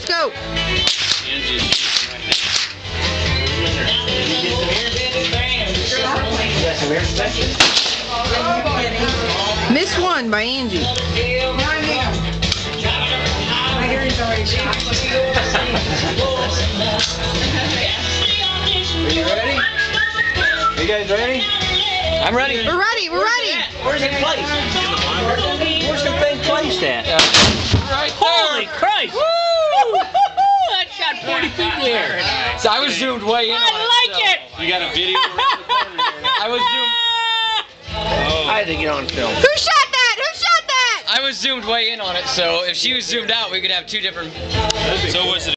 Let's go. Angie. Miss One by Angie. My hearing's already shot. Are you ready? Are you guys ready? I'm ready. We're ready. We're ready. Where's it placed? Where's the thing placed at? Right there. Holy Christ! Woo! That shot 40 feet in the air. So I was zoomed way in. I like it. You got a video? I was zoomed. Oh. I had to get on film. Who shot that? Who shot that? I was zoomed way in on it, so if she was zoomed out, we could have two different. So was it?